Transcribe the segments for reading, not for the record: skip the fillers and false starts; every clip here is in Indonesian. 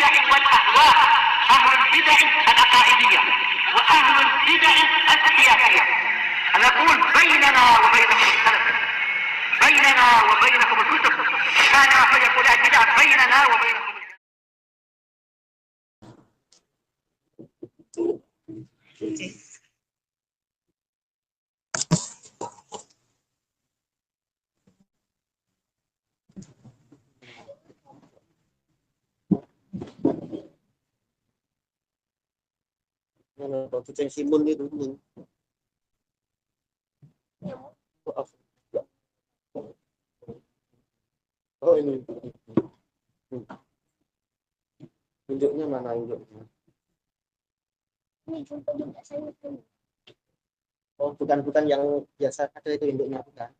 البدع والأهواء، أهل البدع العقائدية وأهل البدع السياسية. نقول بيننا وبينكم السلف، بيننا وبينكم الكتب، كان فيقول البدع بيننا وبينكم. Kucing Simun itu. Maaf. Oh ini. Induknya mana induknya? Oh bukan yang biasa ada itu induknya bukan.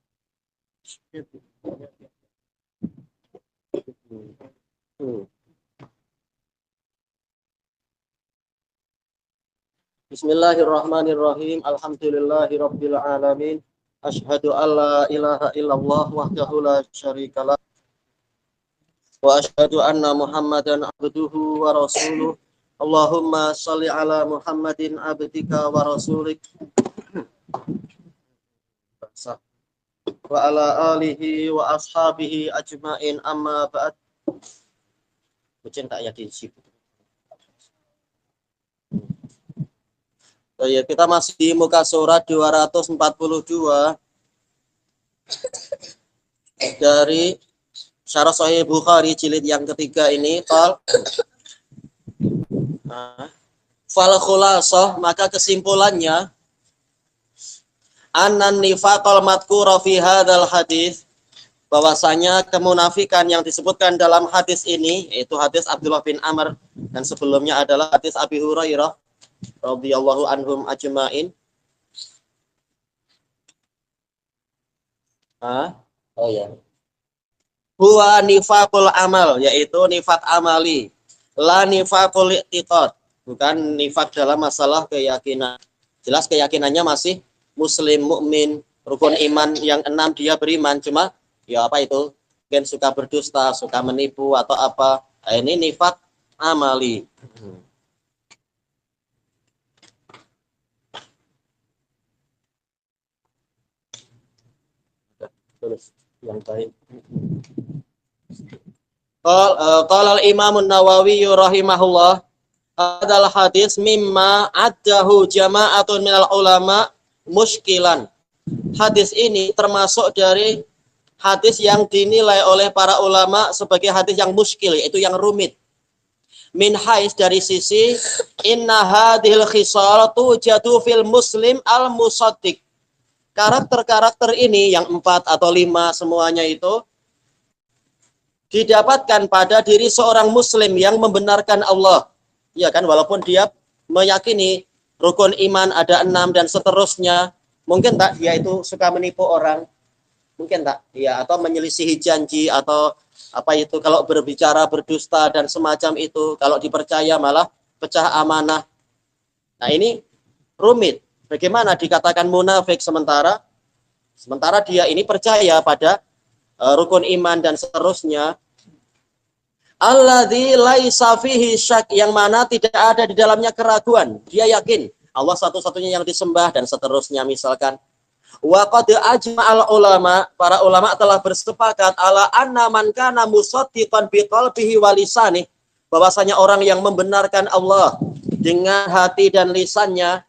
Bismillahirrahmanirrahim. Alhamdulillahirabbil alamin. Asyhadu alla ilaha illallah wahdahu la syarikalah wa asyhadu anna Muhammadan abduhu wa rasuluh. Allahumma shalli ala Muhammadin abdika wa rasulik wa ala alihi wa ashabihi ajmain, amma ba'd. Kucing tak yakin sih. Oh ya, kita masih di muka surat 242 dari Syarah Sahih Bukhari jilid yang ketiga ini. Fal khulasah, maka kesimpulannya, annan nifaqal madhkura fi hadzal hadis, bahwasanya kemunafikan yang disebutkan dalam hadis ini, yaitu hadis Abdullah bin Amr, dan sebelumnya adalah hadis Abi Hurairah radhiyallahu anhum ajmain. Oh ya. Huwa nifaqul amal, yaitu nifaq amali. La nifaqul i'tiqad, bukan nifaq dalam masalah keyakinan. Jelas keyakinannya masih muslim, mukmin, rukun iman yang 6 dia beriman, cuma ya apa itu? Mungkin suka berdusta, suka menipu atau apa. Nah, ini nifaq amali. Terus yang baik. Qala al-Imam an-Nawawi rahimahullah, adalah hadis mimma addahu jama'atun minal ulama muskilan. Hadis ini termasuk dari hadis yang dinilai oleh para ulama sebagai hadis yang muskil, yaitu yang rumit. Min hais, dari sisi inna hadhil khisal tujadu fil muslim al-musaddiq. Karakter-karakter ini yang 4 atau 5 semuanya itu didapatkan pada diri seorang muslim yang membenarkan Allah. Ya kan, walaupun dia meyakini rukun iman ada 6 dan seterusnya, mungkin tak dia itu suka menipu orang, mungkin tak, ya, atau menyelisihi janji, atau apa itu, kalau berbicara berdusta dan semacam itu, kalau dipercaya malah pecah amanah. Nah ini rumit. Bagaimana dikatakan munafik sementara dia ini percaya pada rukun iman dan seterusnya. Alladzi laisa fihi syak, yang mana tidak ada di dalamnya keraguan. Dia yakin Allah satu-satunya yang disembah dan seterusnya misalkan. Wa qad ajma'al ulama, para ulama telah bersepakat ala anna man kana musaddiqan bi qalbihi wa lisanihi, bahwasanya orang yang membenarkan Allah dengan hati dan lisannya,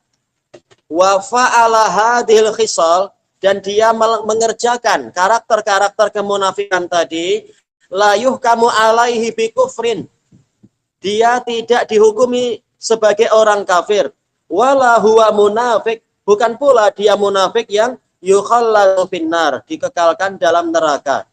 wa fa'ala hadhil khisal, dan dia mengerjakan karakter-karakter kemunafikan tadi, la yuhkamu alaihi bi kufrin, dia tidak dihukumi sebagai orang kafir, wala huwa munafik, bukan pula dia munafik yang yukhalladu finnar, dikekalkan dalam neraka.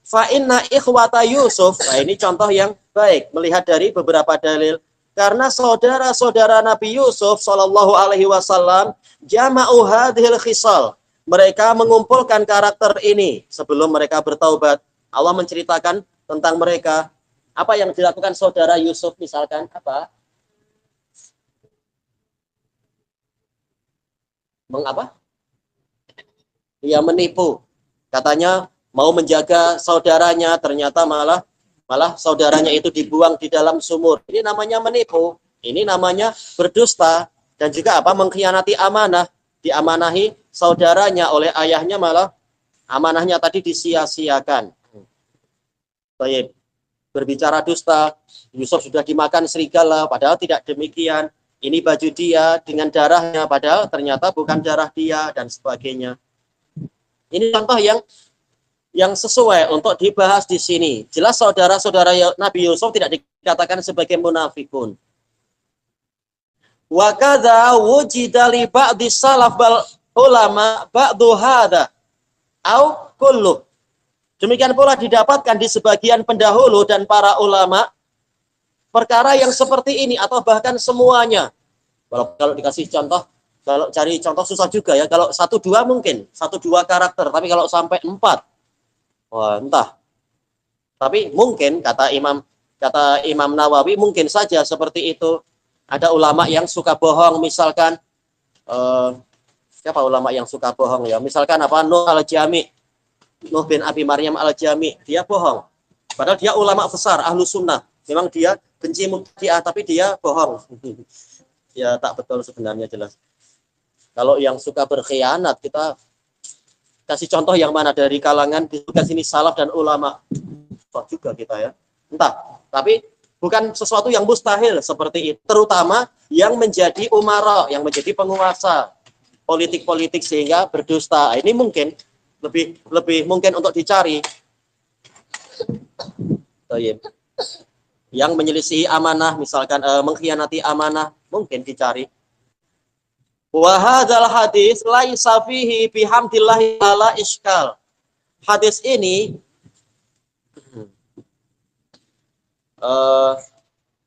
Fa inna ikhwata Yusuf, nah ini contoh yang baik melihat dari beberapa dalil. Karena saudara-saudara Nabi Yusuf sallallahu alaihi wasallam jama'u hadhil khisal, mereka mengumpulkan karakter ini sebelum mereka bertaubat. Allah menceritakan tentang mereka. Apa yang dilakukan saudara Yusuf misalkan? Apa? Mengapa? Ia menipu. Katanya mau menjaga saudaranya, ternyata malah malah saudaranya itu dibuang di dalam sumur. Ini namanya menipu, ini namanya berdusta, dan juga apa? Mengkhianati amanah. Diamanahi saudaranya oleh ayahnya, malah amanahnya tadi disia-siakan. Baik, berbicara dusta, Yusuf sudah dimakan serigala, padahal tidak demikian. Ini baju dia dengan darahnya, padahal ternyata bukan darah dia, dan sebagainya. Ini contoh yang sesuai untuk dibahas di sini. Jelas saudara-saudara Nabi Yusuf tidak dikatakan sebagai munafikun. Wa kadza wujida li ba'di salaf bal ulama ba'du hadza au kullu. Demikian pula didapatkan di sebagian pendahulu dan para ulama perkara yang seperti ini atau bahkan semuanya. Kalau dikasih contoh, kalau cari contoh susah juga ya. Kalau 1-2 mungkin, 1-2 karakter, tapi kalau sampai 4, wah entah. Tapi mungkin kata Imam Nawawi mungkin saja seperti itu. Ada ulama yang suka bohong, misalkan siapa ulama yang suka bohong ya? Misalkan apa? Nuh al-Jami, Nuh bin Abi Maryam al-Jami, dia bohong. Padahal dia ulama besar, ahlu sunnah. Memang dia benci mubtadi'ah, tapi dia bohong. Ya tak betul sebenarnya, jelas. Kalau yang suka berkhianat, kita kasih contoh yang mana dari kalangan di sini salaf dan ulama. Wah juga kita ya. Entah, tapi bukan sesuatu yang mustahil seperti itu. Terutama yang menjadi umara, yang menjadi penguasa politik-politik sehingga berdusta. Ini mungkin lebih mungkin untuk dicari. Yang menyelisihi amanah, misalkan mengkhianati amanah, mungkin dicari. Wa hadzal hadis laisa fihi bihamdillahi ala iskal. Hadis ini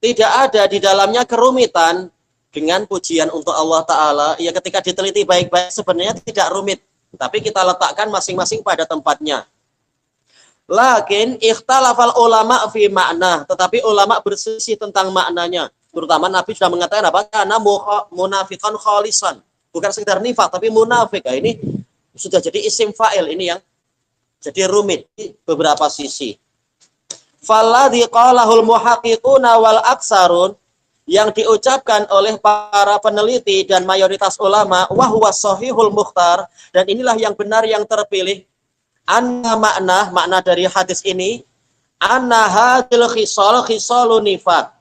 tidak ada di dalamnya kerumitan dengan pujian untuk Allah Ta'ala. Ya ketika diteliti baik-baik sebenarnya tidak rumit, tapi kita letakkan masing-masing pada tempatnya. Lakin ikhtalafal ulama fi makna, tetapi ulama berselisih tentang maknanya. Terutama Nabi sudah mengatakan apa? Karena munafiqan khalisan. Bukan sekedar nifaq, tapi munafik. Nah, ini sudah jadi isim fa'il, ini yang jadi rumit di beberapa sisi. Falladhi qalahul muhaqqiquna wal aksarun, yang diucapkan oleh para peneliti dan mayoritas ulama, wa huwa shahihul mukhtar, dan inilah yang benar yang terpilih. Anna makna dari hadis ini, anna hadil khisalun nifaq.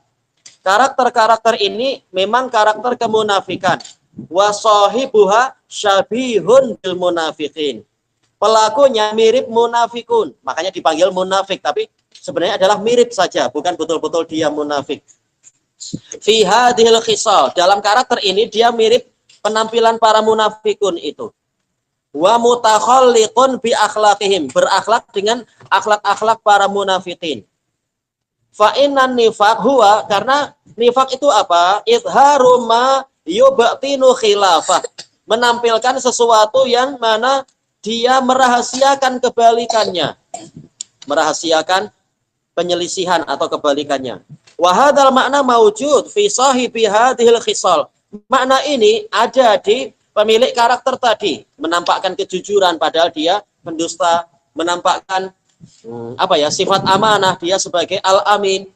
Karakter-karakter ini memang karakter kemunafikan. Wa sahibuha syabihun bil munafiqin. Pelakunya mirip munafikun, makanya dipanggil munafik, tapi sebenarnya adalah mirip saja, bukan betul-betul dia munafik. Fi hadhil khisal, dalam karakter ini dia mirip penampilan para munafikun itu. Wa mutakhalliqun bi akhlaqihim, berakhlak dengan akhlak-akhlak para munafikin. Fa innan nifaq huwa, karena nifaq itu apa? Izharu ma yubatinu khilafah, menampilkan sesuatu yang mana dia merahasiakan kebalikannya, merahasiakan penyelisihan atau kebalikannya. Wa hadzal makna maujud fi sahibi hadhil khisal. Makna ini ada di pemilik karakter tadi, menampakkan kejujuran padahal dia pendusta, menampakkan sifat amanah, dia sebagai al-amin,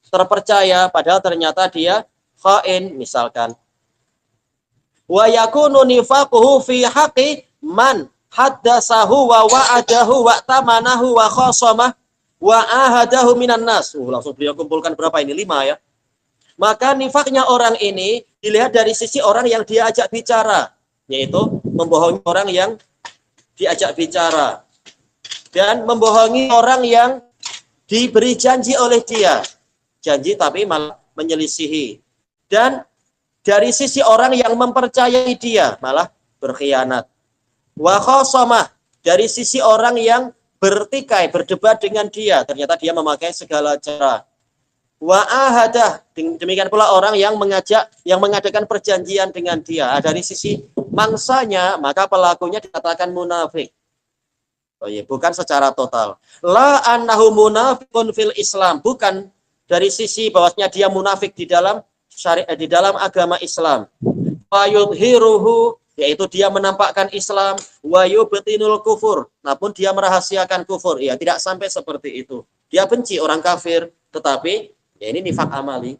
terpercaya padahal ternyata dia khain misalkan. Wa yakunu nifaquhu fi haqqi man haddatsahu wa wa'adahu wa tamanahu wa khasamah wa ahadahu minan nas. Langsung beliau kumpulkan berapa ini? 5 ya. Maka nifaknya orang ini dilihat dari sisi orang yang diajak bicara, yaitu membohongi orang yang diajak bicara dan membohongi orang yang diberi janji oleh dia, janji tapi malah menyelisihi, dan dari sisi orang yang mempercayai dia malah berkhianat. Wa khasamah, dari sisi orang yang bertikai, berdebat dengan dia, ternyata dia memakai segala cara. Wa ahadah, demikian pula orang yang mengadakan perjanjian dengan dia. Dari sisi mangsanya, maka pelakunya dikatakan munafik. Bukan secara total. La annahu munafiqun fil Islam, bukan dari sisi bahwasanya dia munafik di dalam syariat, di dalam agama Islam. Fa yudhiruhu yaitu dia menampakkan Islam, wa yubtinul kufur, namun dia merahasiakan kufur. Ya, tidak sampai seperti itu. Dia benci orang kafir, tetapi ya ini nifak amali.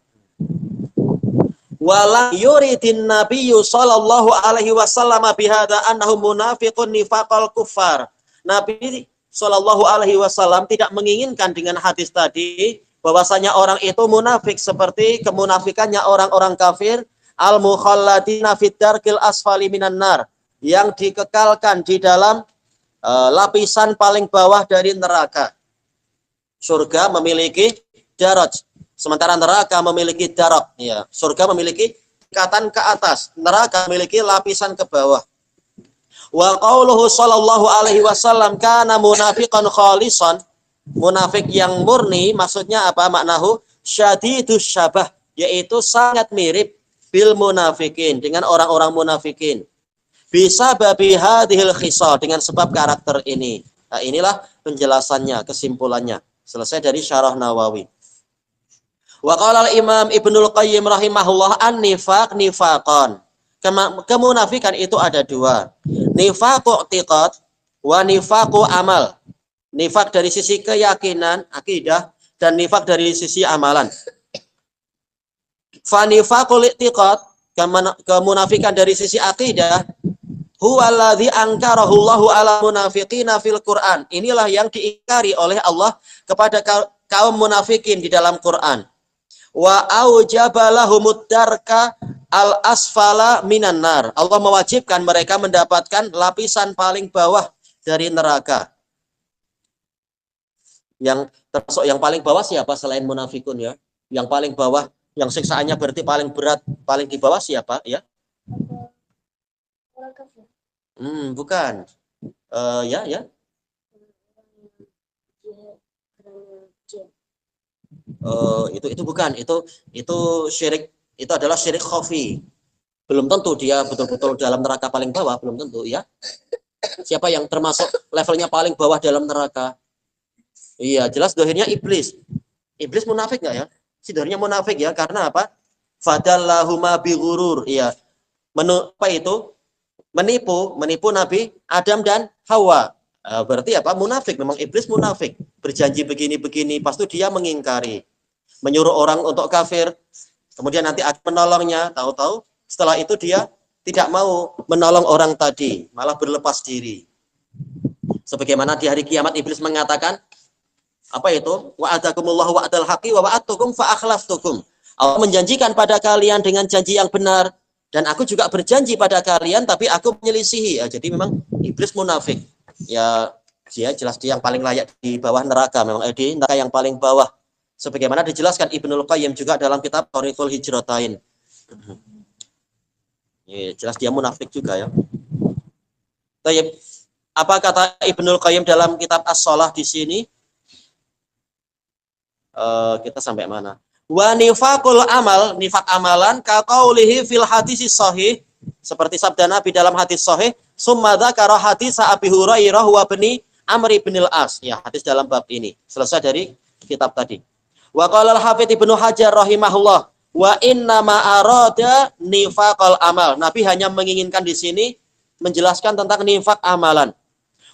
Wala yuridin nabiyyu sallallahu alaihi wasallam bihadza annahu munafiqun nifaqal kuffar. Nabi sallallahu alaihi wasallam tidak menginginkan dengan hadis tadi bahwasanya orang itu munafik seperti kemunafikannya orang-orang kafir al-mukhalladina fid darkil asfali minan nar, yang dikekalkan di dalam lapisan paling bawah dari neraka. Surga memiliki daraj, sementara neraka memiliki darak. Ya, surga memiliki tingkatan ke atas, neraka memiliki lapisan ke bawah. Wa qauluhu sallallahu alaihi wasallam kana munafiqan khalisan, munafik yang murni maksudnya apa? Maknahu syadidus syabah, yaitu sangat mirip bil munafikin, dengan orang-orang munafikin. Bisa babi hadhil khisal, dengan sebab karakter ini. Nah, inilah penjelasannya, kesimpulannya. Selesai dari Syarah Nawawi. Wa qala al-Imam Ibnul Qayyim rahimahullah an-nifaq nifaqan. Kemunafikan itu ada dua. Nifaqu i'tiqad wa nifaqu amal. Nifak dari sisi keyakinan, akidah, dan nifak dari sisi amalan. Fa nifaqul i'tiqad, kemunafikan dari sisi akidah, huwa alladzi ankarahu Allahu 'ala munafiqina fil Qur'an. Inilah yang diingkari oleh Allah kepada kaum munafikin di dalam Quran. Wa aujaba lahumud darka al asfala minan nar. Allah mewajibkan mereka mendapatkan lapisan paling bawah dari neraka. Yang termasuk yang paling bawah siapa selain munafikun ya? Yang paling bawah, yang siksaannya berarti paling berat, paling di bawah siapa ya? Bukan. Ya. Itu bukan. Itu syirik. Itu adalah syirik khafi. Belum tentu dia betul-betul dalam neraka paling bawah, belum tentu ya. Siapa yang termasuk levelnya paling bawah dalam neraka? Iya, jelas dohirnya iblis. Iblis munafik nggak ya? Si dohirnya munafik ya, karena apa? Fadallahuma bighurur. Iya. Apa itu? Menipu Nabi Adam dan Hawa. Berarti apa? Munafik. Memang iblis munafik. Berjanji begini-begini, pas itu dia mengingkari. Menyuruh orang untuk kafir. Kemudian nanti akan menolongnya. Tahu-tahu setelah itu dia tidak mau menolong orang tadi, malah berlepas diri. Sebagaimana di hari kiamat iblis mengatakan, apa itu? Wa'adakumullahu wa'adal haqi wa wa'adtukum fa akhlaftukum. Allah menjanjikan pada kalian dengan janji yang benar, dan aku juga berjanji pada kalian, tapi aku menyelisihi. Ya, jadi memang iblis munafik. Ya, dia jelas dia yang paling layak di bawah neraka, memang di neraka yang paling bawah. Sebagaimana dijelaskan Ibnul Qayyim juga dalam kitab Thariqul Hijratain. Ya, jelas dia munafik juga ya. Baik. Apa kata Ibnul Qayyim dalam kitab As-Shalah di sini? Kita sampai mana? Wa nifaqul amal, nifak amalan ka qaulihi fil hadis sahih, seperti sabda Nabi dalam hadis sahih, summa dzakara hadis Abi Hurairah wa bani Amr bin al-As. Ya, hadis dalam bab ini. Selesai dari kitab tadi. Wa qala al-Hafidz Ibnu Hajar rahimahullah, wa inna ma arada nifaqal amal. Nabi hanya menginginkan di sini menjelaskan tentang nifak amalan.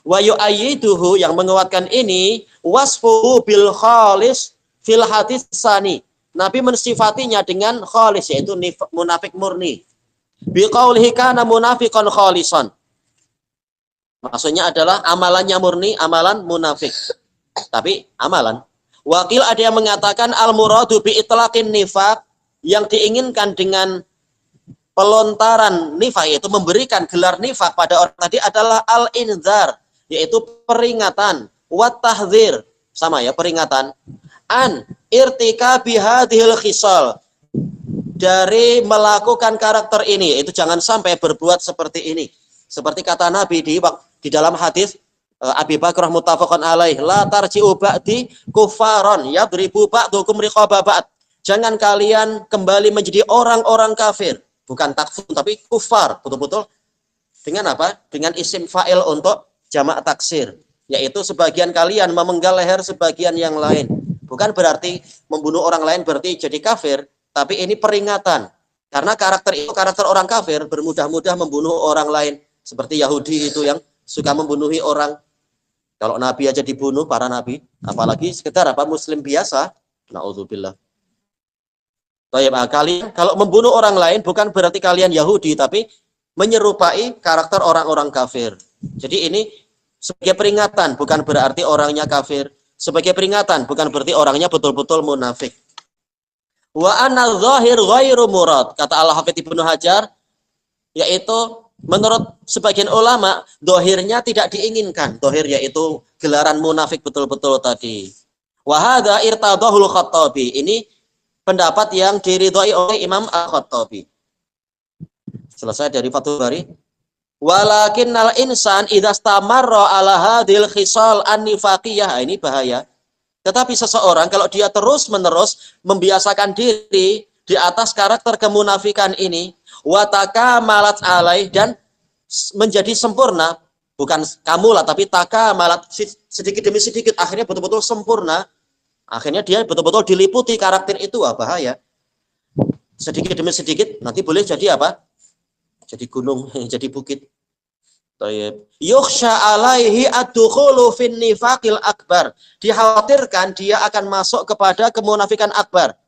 Wa yu'ayyiduhu, yang menguatkan ini, wasfuhu bil khalis fil hadis sani. Nabi mensifatinya dengan khalis, yaitu munafik murni. Biqaulihi kana munafiqan khalisan. Maksudnya adalah amalannya murni, amalan munafik. Tapi amalan. Wakil ada yang mengatakan al-muradu bi itlaqin nifaq, yang diinginkan dengan pelontaran nifaq, yaitu memberikan gelar nifaq pada orang tadi adalah al-inzar, yaitu peringatan, wat tahdzir, sama ya, peringatan, an irtikabi hadhil khisal, dari melakukan karakter ini, yaitu jangan sampai berbuat seperti ini. Seperti kata Nabi di dalam hadis Abi Bakrah muttafaqun alaih, la tarji'u ba'di kufaron yadribu ba'dukum riqaba ba'd. Jangan kalian kembali menjadi orang-orang kafir, bukan takfur tapi kufar, betul-betul dengan apa? Dengan isim fa'il untuk jamak taksir, yaitu sebagian kalian memenggal leher sebagian yang lain. Bukan berarti membunuh orang lain berarti jadi kafir, tapi ini peringatan. Karena karakter itu karakter orang kafir, bermudah-mudah membunuh orang lain. Seperti Yahudi itu yang suka membunuhi orang. Kalau nabi aja dibunuh, para nabi, apalagi sekedar muslim biasa. Na'udzubillah. Kalian kalau membunuh orang lain bukan berarti kalian Yahudi, tapi menyerupai karakter orang-orang kafir. Jadi ini sebagai peringatan, bukan berarti orangnya kafir. Sebagai peringatan, bukan berarti orangnya betul-betul munafik. Wa anna dzahir ghairu murad, kata Al-Hafidz Ibnu Hajar, yaitu menurut sebagian ulama zahirnya tidak diinginkan. Zahir yaitu gelaran munafik betul-betul tadi. Wa hadza irtadahul Khattabi, ini pendapat yang diridhai oleh Imam Al-Khattabi. Selesai dari Fathul Bari. Walakinnal insan idza stamarra ala hadhil khisal an-nifaqiyah, ini bahaya. Tetapi seseorang kalau dia terus-menerus membiasakan diri di atas karakter kemunafikan ini, wataka malat alaih, dan menjadi sempurna, bukan kamulah tapi taka malat, sedikit demi sedikit akhirnya betul-betul sempurna, akhirnya dia betul-betul diliputi karakter itu, bahaya. Sedikit demi sedikit nanti boleh jadi apa? Jadi gunung, jadi bukit. Yukhsha alaihi ad-dukhulu fin nifaqil akbar. Dikhawatirkan dia akan masuk kepada kemunafikan akbar.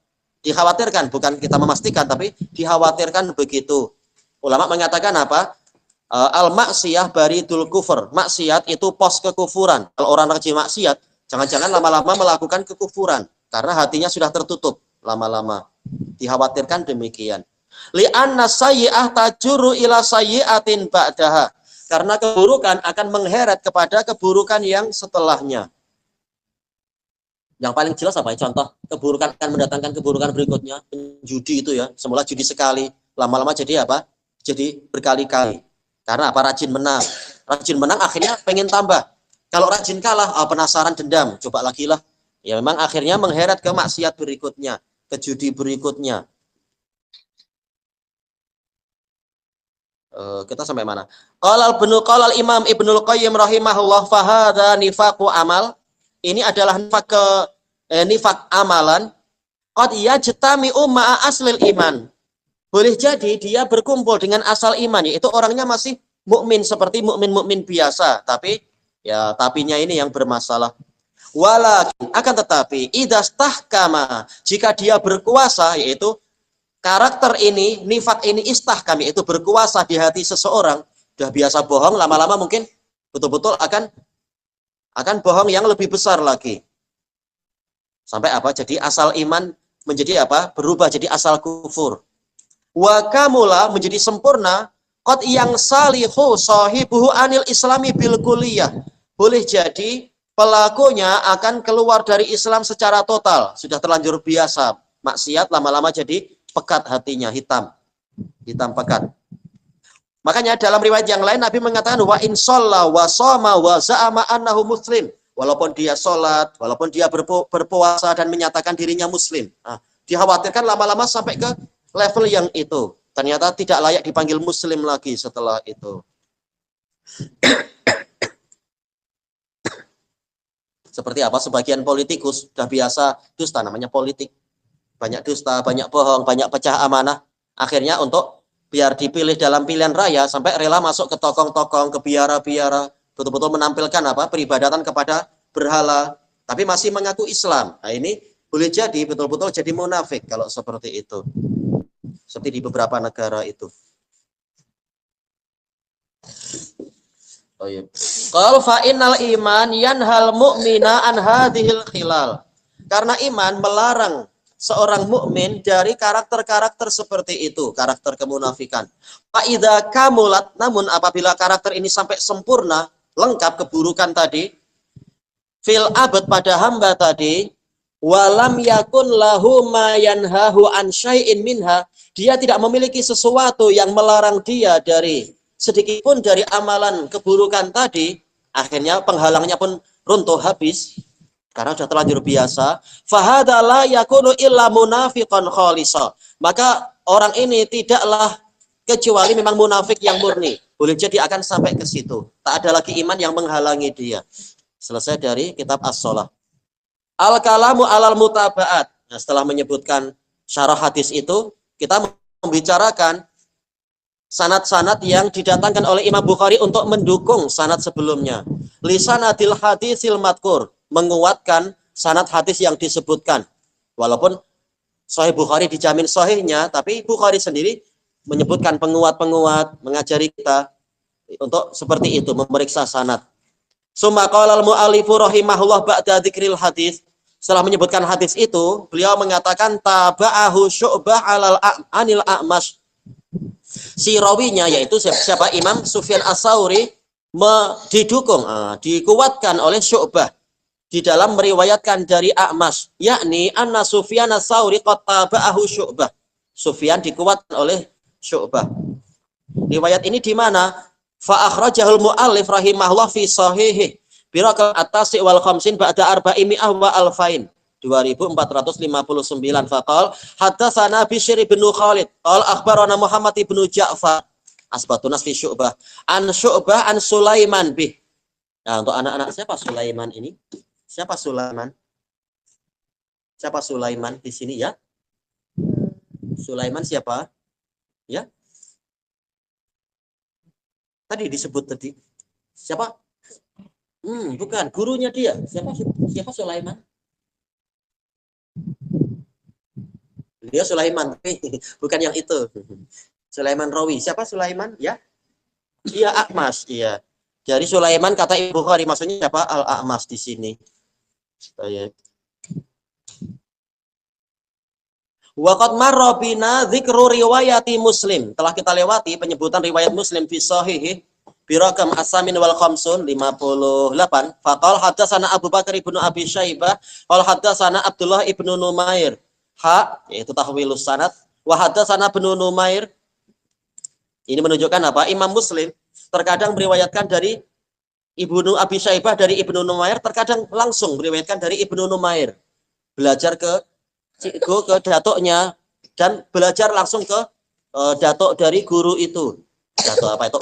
Dikhawatirkan, bukan kita memastikan, tapi dikhawatirkan begitu. Ulama mengatakan apa? Al-maksiyah baridul kufur. Maksiat itu pos kekufuran. Kalau orang rajin maksiat, jangan-jangan lama-lama melakukan kekufuran. Karena hatinya sudah tertutup lama-lama. Dikhawatirkan demikian. Li'anna sayyi'ah tajuru ila sayyi'atin ba'daha. Karena keburukan akan mengheret kepada keburukan yang setelahnya. Yang paling jelas apa ya? Contoh, keburukan akan mendatangkan keburukan berikutnya. Judi itu ya, semula judi sekali, lama-lama jadi apa? Jadi berkali-kali. Karena apa? Rajin menang. Rajin menang akhirnya pengen tambah. Kalau rajin kalah, penasaran, dendam, coba lagi lah. Ya memang akhirnya mengheret ke maksiat berikutnya, ke judi berikutnya. Kita sampai mana? Qala Imam Ibnul Qayyim rahimahullah, fahadha nifaqu amal. Ini adalah nifaq amalan. Qad yajtami'u ma'a aslil iman. Boleh jadi dia berkumpul dengan asal iman, yaitu orangnya masih mukmin seperti mukmin biasa, tapi ya tapinya ini yang bermasalah. Walakin akan tetapi idastahkama, jika dia berkuasa, yaitu karakter ini, nifak ini istahkam, yaitu berkuasa di hati seseorang, sudah biasa bohong, lama-lama mungkin betul-betul akan bohong yang lebih besar lagi. Sampai apa? Jadi asal iman menjadi apa? Berubah jadi asal kufur. Wa kamula, menjadi sempurna, qad yang salihu sahibuhu anil islami bil kulliyah. Boleh jadi pelakunya akan keluar dari Islam secara total, sudah terlanjur biasa maksiat, lama-lama jadi pekat hatinya, hitam pekat. Makanya dalam riwayat yang lain Nabi mengatakan wa in shalla wa shoma wa za'ama annahu muslim. Walaupun dia sholat, walaupun dia berpuasa dan menyatakan dirinya muslim. Nah, dikhawatirkan lama-lama sampai ke level yang itu. Ternyata tidak layak dipanggil muslim lagi setelah itu. Seperti apa? Sebagian politikus sudah biasa dusta, namanya politik. Banyak dusta, banyak bohong, banyak pecah amanah. Akhirnya untuk biar dipilih dalam pilihan raya sampai rela masuk ke tokong-tokong, ke biara-biara, betul-betul menampilkan apa? Peribadatan kepada berhala, tapi masih mengaku Islam. Nah, ini boleh jadi betul-betul jadi munafik kalau seperti itu. Seperti di beberapa negara itu. Oh iya. Qal fa innal iman yanhal mu'mina an hadhil khilal. Karena iman melarang seorang mukmin dari karakter-karakter seperti itu, karakter kemunafikan. Fa idza kamulat, namun apabila karakter ini sampai sempurna, lengkap keburukan tadi, fil abad pada hamba tadi, walam yakun lahu ma yanhahu an syai'in minha, dia tidak memiliki sesuatu yang melarang dia dari sedikit pun dari amalan keburukan tadi, akhirnya penghalangnya pun runtuh habis karena sudah terlanjur biasa. Fahadha la yakunu illa munafiqan khalisa, maka orang ini tidaklah kecuali memang munafik yang murni. Boleh jadi akan sampai ke situ, tak ada lagi iman yang menghalangi dia. Selesai dari kitab As-Shalah. Al-kalamu alal mutaba'at. Nah, setelah menyebutkan syarah hadis itu, kita membicarakan sanad-sanad yang didatangkan oleh Imam Bukhari untuk mendukung sanad sebelumnya. Lisanadil hadisil madkur, menguatkan sanad hadis yang disebutkan. Walaupun Sahih Bukhari dijamin sahihnya, tapi Bukhari sendiri menyebutkan penguat-penguat, mengajari kita untuk seperti itu, memeriksa sanad. Summa qala al-mu'allifu rahimahullah ba'da dzikril hadis. Setelah menyebutkan hadis itu, beliau mengatakan taba'ahu Syu'bah anil A'mash. Si rawinya yaitu siapa? Imam Sufyan As-Tsauri didukung, dikuatkan oleh Syu'bah di dalam meriwayatkan dari A'mash, yakni anna Sufyan As-Tsauri qad taba'ahu Syu'bah. Sufyan dikuatkan oleh Syu'bah. Riwayat ini di mana? Fa akhrajahul muallif rahimahullah fi sahihih bi raqam at-tasi' wal khamsin ba'da arba'imi'ah wa alfain. 2459 faqal hadatsana Bishr bin Khalid qala akhbarana Muhammad bin Ja'far asbatuna fi Syu'bah an Sulaiman bih. Nah, untuk anak-anak siapa Sulaiman ini? Siapa Sulaiman? Siapa Sulaiman di sini ya? Sulaiman siapa? Ya? Tadi disebut tadi. Siapa? Bukan, gurunya dia. Siapa Sulaiman? Dia Sulaiman, bukan yang itu. Sulaiman Rawi. Siapa Sulaiman? Ya? Iya, A'mash. Iya. Dari Sulaiman kata Ibu Bukhari maksudnya siapa? Al-A'mash di sini. Waqad marra bina dzikru riwayati Muslim. Telah kita lewati penyebutan riwayat Muslim fi sahih bi raqam as-samin wal khamsun 58. Faqal hadatsana Abu Bakar ibnu Abi Syaibah, qala hadatsana Abdullah ibnu Numair. Yaitu tahwilus sanad. Wa hadatsana ibnu Numair. Ini menunjukkan apa? Imam Muslim terkadang meriwayatkan dari Ibnu Abi Syaibah dari Ibnu Numair, terkadang langsung meriwayatkan dari Ibnu Numair. Belajar ke datuknya dan belajar langsung ke datuk dari guru itu. Datuk apa itu?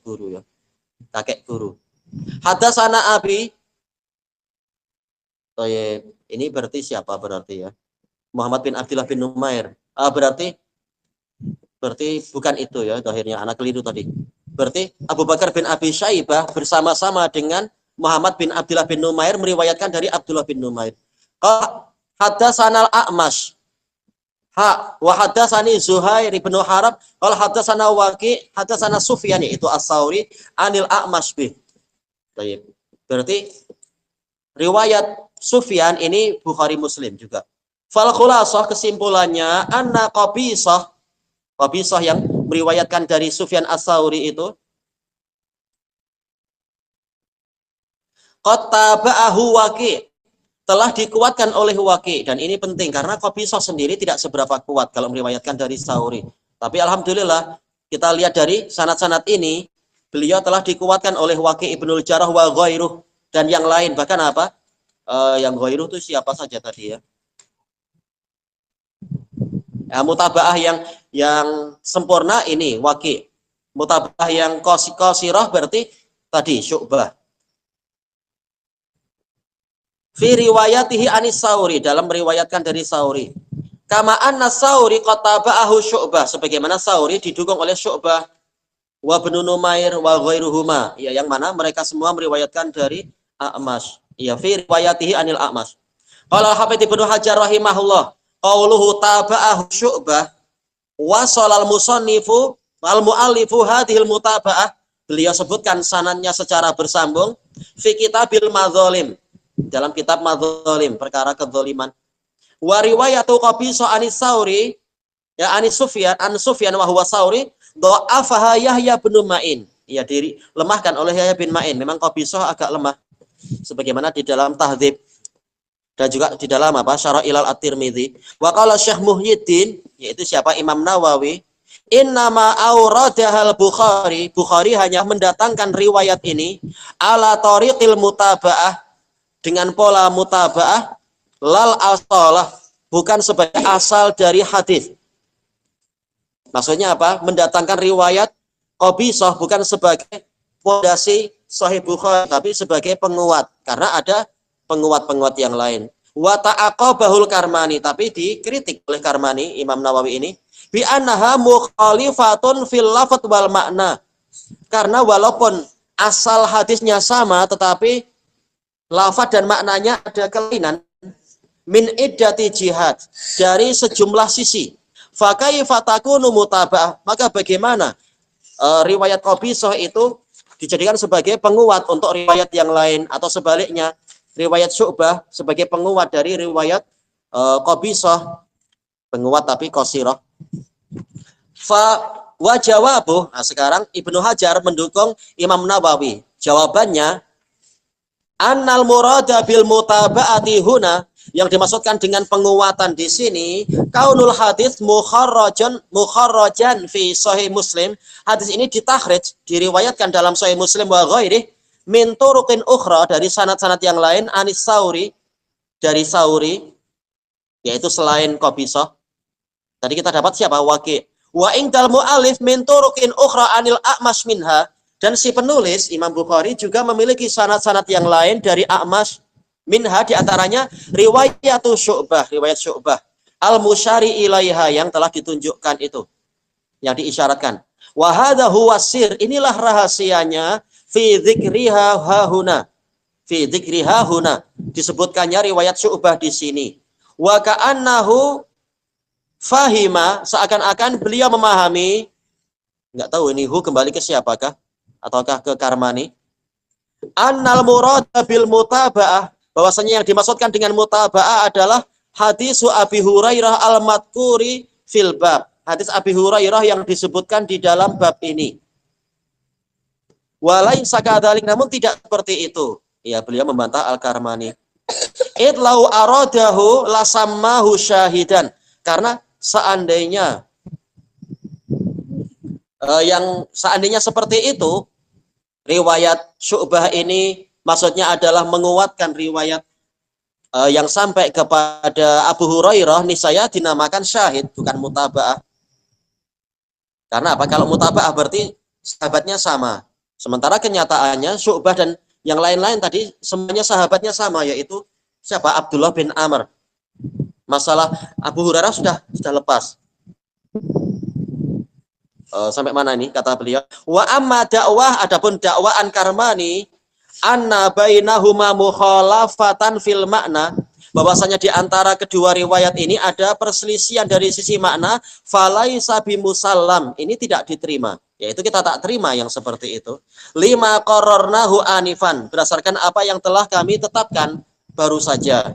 Guru ya. Kakek guru. Hadatsana Abi. Ini berarti siapa berarti ya? Muhammad bin Abdullah bin Numair. Berarti bukan itu ya, akhirnya anak keliru tadi. Berarti Abu Bakar bin Abi Syaibah bersama-sama dengan Muhammad bin Abdullah bin Numair meriwayatkan dari Abdullah bin Numair. Hadatsana al-A'mash. Wa hadatsani Zuhair bin Harab, qala hadatsana Waqi, hadatsana Sufyan itu As-Tsauri anil A'mash bih. Baik. Berarti riwayat Sufyan ini Bukhari Muslim juga. Fal khulasah kesimpulannya anna Qabisah yang meriwayatkan dari Sufyan As-Tsauri itu qad taba'ahu Waqi, telah dikuatkan oleh Waqi, dan ini penting karena Qabisah sendiri tidak seberapa kuat kalau meriwayatkan dari Tsauri. Tapi alhamdulillah kita lihat dari sanad-sanad ini beliau telah dikuatkan oleh Waqi Ibnul Jarrah wa ghairuh dan yang lain, bahkan apa? Yang ghairuh itu siapa saja tadi ya? Mutabaah yang sempurna ini Waqi. Mutabaah yang qasirah berarti tadi Syu'bah. Fi riwayatihi anis Tsauri, dalam meriwayatkan dari Tsauri. Kama anna Tsauri qad taba'ahu Syu'bah, sebagaimana Tsauri didukung oleh Syu'bah wa Ibnu Numair wa ghairuhuma, ya, yang mana mereka semua meriwayatkan dari A'mash. Ya, fi riwayatihi anil A'mash. Qala Al-Hafidz Ibnu Hajar rahimahullah, qauluhu taba'ahu Syu'bah wa shalal musannifu wal muallifu hadhil mutaba'ah. Beliau sebutkan sanadnya secara bersambung fi kitabil madzalim, dalam kitab madzalim, perkara kedzaliman. Wa riwayatu Qabisah anis Tsauri ya anis Sufyan an Sufyan wa huwa Tsauri dha'afaha Yahya bin Ma'in. Ya, dilemahkan oleh Yahya bin Ma'in. Memang Qabisah agak lemah sebagaimana di dalam Tahdzib dan juga di dalam apa? Syarah Ilal At-Tirmidzi. Wa qala Syekh Muhyiddin, yaitu siapa? Imam Nawawi, innama auradahal Bukhari, Bukhari hanya mendatangkan riwayat ini ala tariqil mutaba'ah, dengan pola mutaba'ah, lal asalah, bukan sebagai asal dari hadis. Maksudnya apa? Mendatangkan riwayat Qabisah bukan sebagai fondasi Sahih Bukhari, tapi sebagai penguat, karena ada penguat-penguat yang lain. Wa ta'aqabahul Karmani, tapi dikritik oleh Karmani, Imam Nawawi ini, bi annaha mukhalifatun fil lafadz wal makna. Karena walaupun asal hadisnya sama tetapi lafadz dan maknanya ada kelainan min iddati jihad, dari sejumlah sisi. Fa kaifa takunu mutaba'ah, maka bagaimana riwayat Qabisah itu dijadikan sebagai penguat untuk riwayat yang lain, atau sebaliknya riwayat Syu'bah sebagai penguat dari riwayat Qabisah, penguat tapi qasirah. Fa wa jawabuh, nah sekarang Ibnu Hajar mendukung Imam Nawawi. Jawabannya annal murada bil mutaba'ati huna, yang dimaksudkan dengan penguatan di sini kaunul hadis mukharrajan fi sahih Muslim, hadis ini ditakhrij, diriwayatkan dalam sahih Muslim wa ghairih min turuqin ukhra, dari sanad-sanad yang lain, anis Sauri, dari Sauri, yaitu selain Qabisah. Tadi kita dapat siapa? Waqi'. Wa ingdal mu'alif min turuqin ukhra anil A'mash minha, dan si penulis Imam Bukhari juga memiliki sanad-sanad yang lain dari A'mash minha, diantaranya riwayat Syu'bah al-musyari ilaiha, yang telah ditunjukkan itu, yang diisyaratkan. Wa hadza huwa sir, inilah rahasianya fi dzikriha hahuna, disebutkannya riwayat Syu'bah di sini. Wa ka'annahu fahima, seakan-akan beliau memahami, enggak tahu ini kembali ke siapakah, ataukah ke Karmani, annal murada bil mutaba'ah, bahwasanya yang dimaksudkan dengan mutaba'ah adalah hadis Abi Hurairah al-madkuri fil bab, hadis Abi Hurairah yang disebutkan di dalam bab ini. Walain sakadzalik, namun tidak seperti itu. Ya, beliau membantah Al-Karmani. Idlau aradahu lasammahu syahidan, karena seandainya seandainya seperti itu, riwayat Syu'bah ini maksudnya adalah menguatkan riwayat yang sampai kepada Abu Hurairah, niscaya dinamakan syahid, bukan mutaba'ah. Karena apa? Kalau mutaba'ah berarti sahabatnya sama. Sementara kenyataannya Syu'bah dan yang lain-lain tadi semuanya sahabatnya sama, yaitu siapa? Abdullah bin Amr. Masalah Abu Hurairah sudah lepas. Sampai mana ini kata beliau? Wa amma dakwah, adapun dakwaan Karmani, anna bainahuma mukhalafatan fil makna, bahwasanya di antara kedua riwayat ini ada perselisihan dari sisi makna, falaisa bimusallam, ini tidak diterima, yaitu kita tak terima yang seperti itu. Lima qarrarnahu anifan, berdasarkan apa yang telah kami tetapkan baru saja,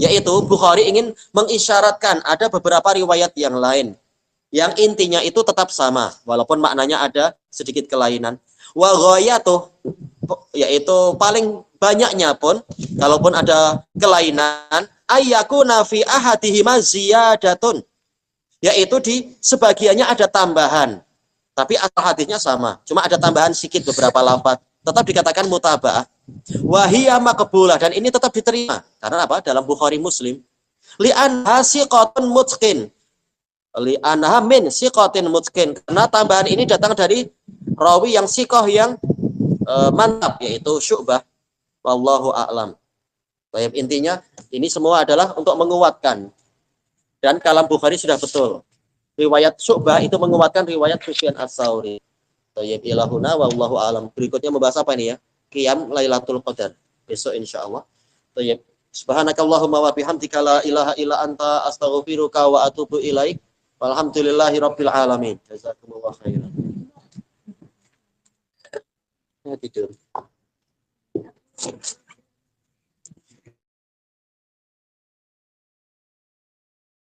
yaitu Bukhari ingin mengisyaratkan ada beberapa riwayat yang lain yang intinya itu tetap sama walaupun maknanya ada sedikit kelainan. Wa ghayatuh, yaitu paling banyaknya pun kalaupun ada kelainan, ayyakuna fi ahadihima ziyadatun, yaitu di sebagiannya ada tambahan tapi asal hadisnya sama, cuma ada tambahan sedikit beberapa lafaz, tetap dikatakan mutaba'ah. Wa hiya maqbulah, dan ini tetap diterima karena apa? Dalam Bukhari Muslim, li'an hasiqatun mutqin, li'anha min siqatin mutqin, karena tambahan ini datang dari rawi yang siqah yang mantap, yaitu Syu'bah. Wallahu a'lam. Baik, intinya ini semua adalah untuk menguatkan, dan kalam Bukhari sudah betul. Riwayat Syu'bah itu menguatkan riwayat Sufyan Ats-Tsauri. Tayyib ilahuna wallahu a'lam. Berikutnya membahas apa ini ya? Qiyam Lailatul Qadar besok insyaallah. Tayyib. Subhanakallahumma wa bihamdika la ilaha illa anta astaghfiruka wa atubu ilaik. Walhamdulillahi rabbil alamin. Jazakumullah khairan. Ya, tidur.